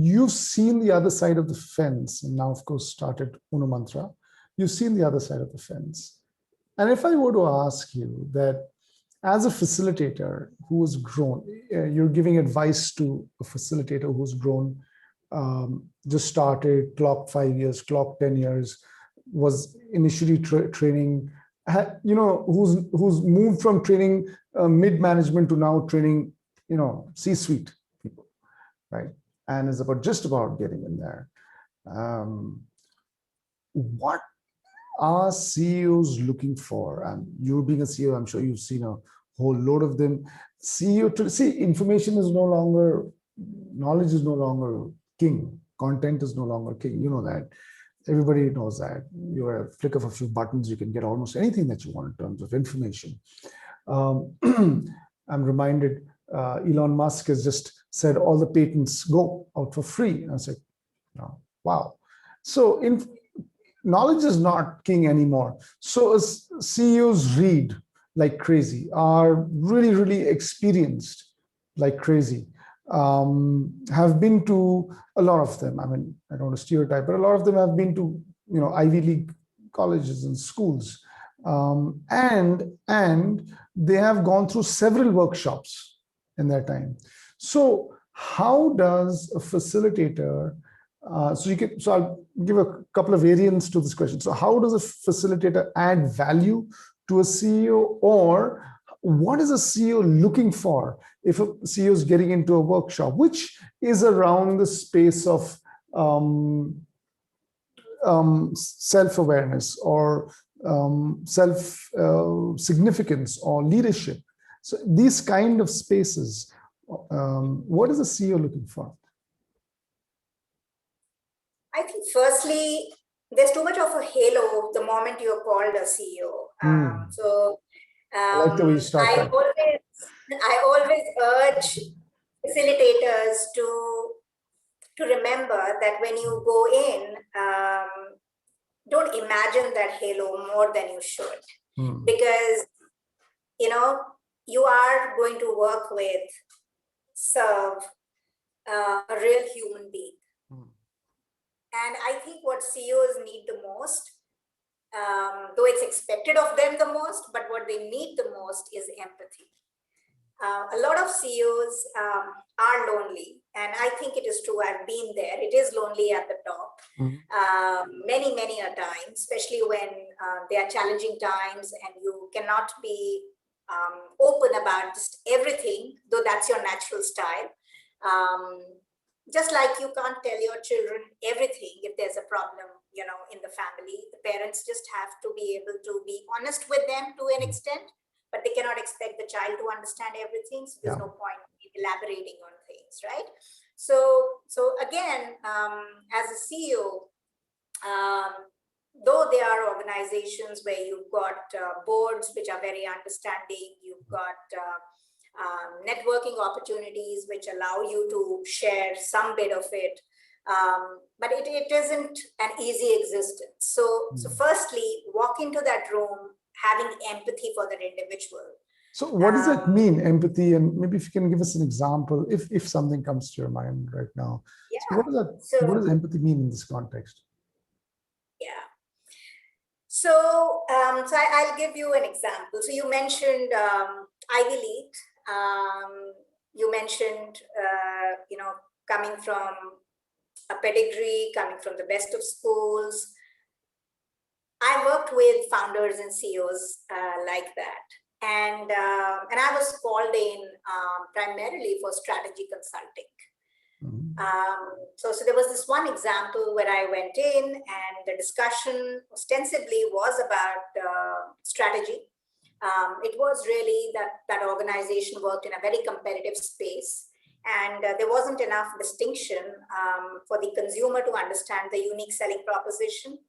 you've seen the other side of the fence, and now, of course, started Uno Mantra. You've seen the other side of the fence. And if I were to ask you that as a facilitator who's grown, you're giving advice to a facilitator who's grown, just started, clocked 5 years, clocked 10 years, was initially training, who's moved from training mid-management to now training, C-suite people, right? And is just about getting in there. What are CEOs looking for? And you being a CEO, I'm sure you've seen a whole load of them. Information is no longer, knowledge is no longer king. Content is no longer king. You know that. Everybody knows that. You're a flick of a few buttons, you can get almost anything that you want in terms of information. I'm reminded, Elon Musk has just said all the patents go out for free. And I was like, wow. So knowledge is not king anymore. So as CEOs read like crazy, are really, really experienced like crazy, have been to a lot of them. I mean, I don't want to stereotype, but a lot of them have been to, Ivy League colleges and schools. And they have gone through several workshops in their time. So how does a facilitator, so I'll give a couple of variants to this question. So how does a facilitator add value to a CEO, or what is a CEO looking for if a CEO is getting into a workshop, which is around the space of self-awareness or self-significance or leadership? So these kind of spaces, what is a CEO looking for? I think firstly, there's too much of a halo the moment you're called a CEO. I like the way you start that. I always urge facilitators to remember that when you go in, don't imagine that halo more than you should. Because, you are going to work with, serve a real human being. And I think what CEOs need the most, though it's expected of them the most, but what they need the most is empathy. A lot of CEOs are lonely, and I think it is true. I've been there. It is lonely at the top, many, many a time, especially when there are challenging times and you cannot be open about just everything, though that's your natural style. Just like you can't tell your children everything if there's a problem, in the family. The parents just have to be able to be honest with them to an extent, but they cannot expect the child to understand everything. So there's no point in elaborating on things, right? So again, as a CEO, though there are organizations where you've got boards which are very understanding, you've got networking opportunities which allow you to share some bit of it, but it isn't an easy existence. So firstly, walk into that room having empathy for that individual. So what does that mean, empathy? And maybe if you can give us an example, if something comes to your mind right now. Yeah. So what does empathy mean in this context? Yeah. So I'll give you an example. So you mentioned Ivy League. You mentioned, coming from a pedigree, coming from the best of schools. I worked with founders and CEOs like that. And I was called in primarily for strategy consulting. So there was this one example where I went in and the discussion ostensibly was about strategy. It was really that organization worked in a very competitive space, and there wasn't enough distinction for the consumer to understand the unique selling proposition,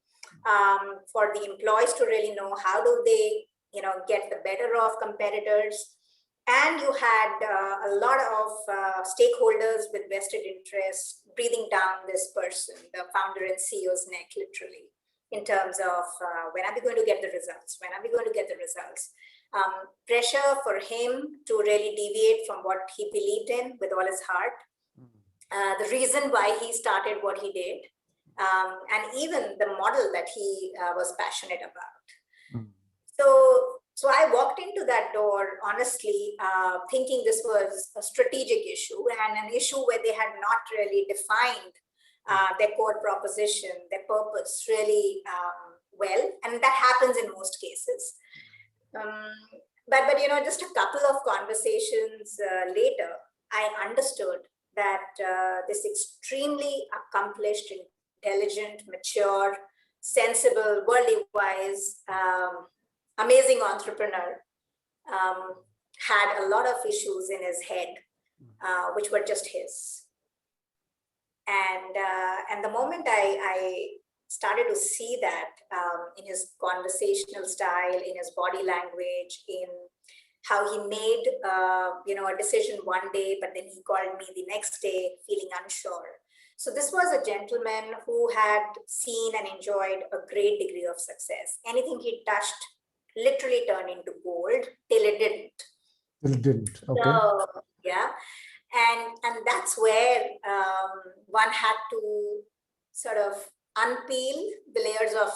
for the employees to really know how do they get the better of competitors. And you had a lot of stakeholders with vested interests breathing down this person, the founder and CEO's neck, literally, in terms of when are we going to get the results? When are we going to get the results? Pressure for him to really deviate from what he believed in with all his heart. the reason why he started what he did, and even the model that he was passionate about. Mm. So I walked into that door honestly, thinking this was a strategic issue and an issue where they had not really defined their core proposition, their purpose really well, and that happens in most cases. Um, but just a couple of conversations later, I understood that this extremely accomplished, intelligent, mature, sensible, worldly wise, amazing entrepreneur um, had a lot of issues in his head, which were just his. And the moment I started to see that in his conversational style, in his body language, in how he made a decision one day, but then he called me the next day feeling unsure. So this was a gentleman who had seen and enjoyed a great degree of success. Anything he touched literally turned into gold till it didn't. It didn't. Okay. So yeah, and that's where one had to sort of unpeel the layers of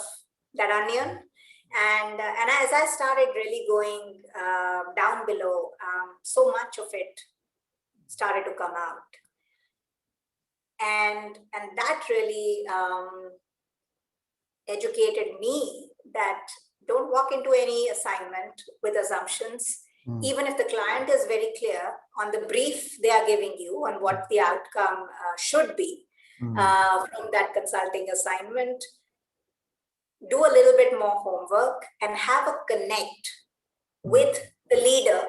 that onion, and as I started really going down below, so much of it started to come out, and that really educated me that don't walk into any assignment with assumptions. Even if the client is very clear on the brief they are giving you on what the outcome should be from that consulting assignment, do a little bit more homework and have a connect with the leader,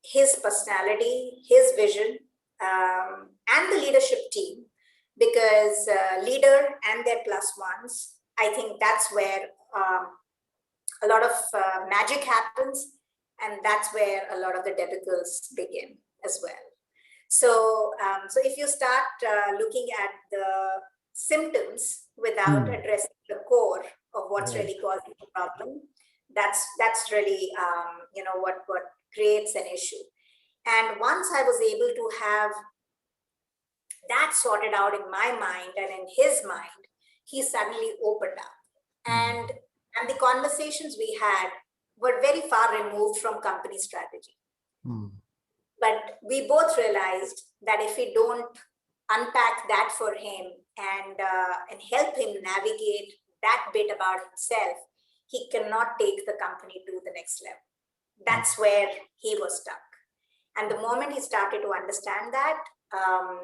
his personality, his vision, and the leadership team, because leader and their plus ones, I think that's where a lot of magic happens, and that's where a lot of the debacles begin as well. So, so if you start looking at the symptoms without addressing the core of what's really causing the problem, that's really what creates an issue. And once I was able to have that sorted out in my mind and in his mind, he suddenly opened up. And the conversations we had were very far removed from company strategy. But we both realized that if we don't unpack that for him and help him navigate that bit about himself, he cannot take the company to the next level. That's where he was stuck. And the moment he started to understand that,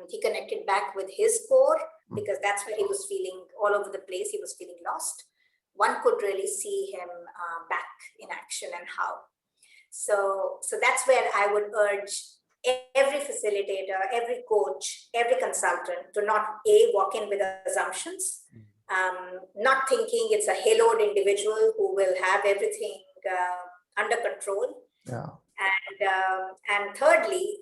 he connected back with his core, because that's where he was feeling all over the place. He was feeling lost. One could really see him back in action and how. So that's where I would urge every facilitator, every coach, every consultant to not walk in with assumptions, not thinking it's a haloed individual who will have everything under control. Yeah. And thirdly,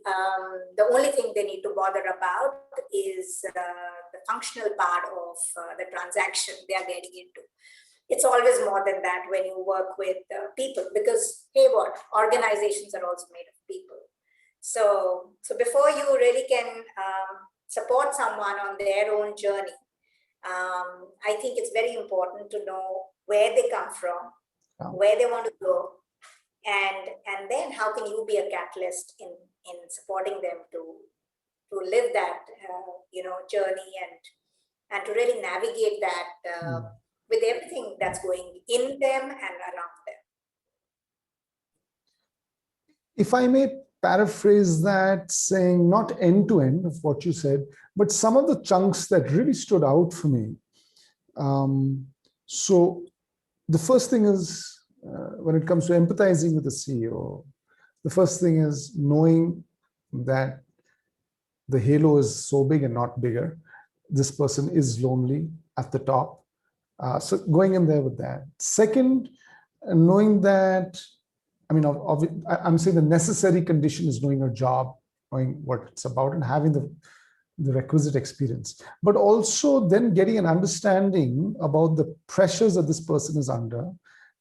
the only thing they need to bother about is the functional part of the transaction they are getting into. It's always more than that when you work with people, because hey, organizations are also made of people. So before you really can support someone on their own journey, I think it's very important to know where they come from, where they want to go, and then how can you be a catalyst in supporting them to live that journey and to really navigate that with everything that's going in them and around them. If I may paraphrase that, saying not end to end of what you said, but some of the chunks that really stood out for me. So the first thing is, when it comes to empathizing with the CEO, the first thing is knowing that the halo is so big and not bigger. This person is lonely at the top. So going in there with that. Second, knowing that, I'm saying the necessary condition is knowing your job, knowing what it's about, and having the requisite experience, but also then getting an understanding about the pressures that this person is under.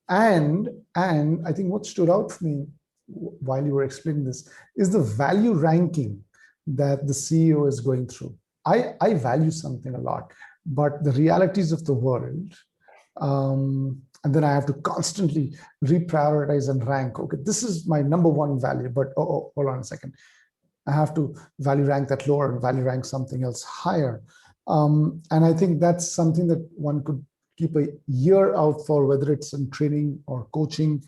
And I think what stood out for me while you were explaining this is the value ranking that the CEO is going through. I value something a lot, but the realities of the world, and then I have to constantly reprioritize and rank. Okay, this is my number one value, but hold on a second. I have to value rank that lower and value rank something else higher. And I think that's something that one could keep a year out for, whether it's in training or coaching.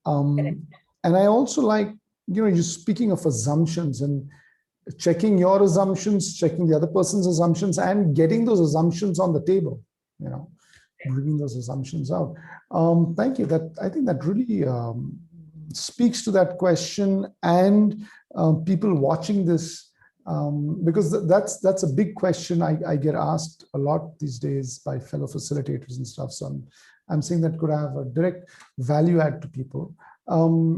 And I also like, you're speaking of assumptions and checking your assumptions, checking the other person's assumptions, and getting those assumptions on the table, bringing those assumptions out. Thank you. That, I think that really speaks to that question, and people watching this, because that's a big question I get asked a lot these days by fellow facilitators and stuff. So I'm saying that could have a direct value add to people.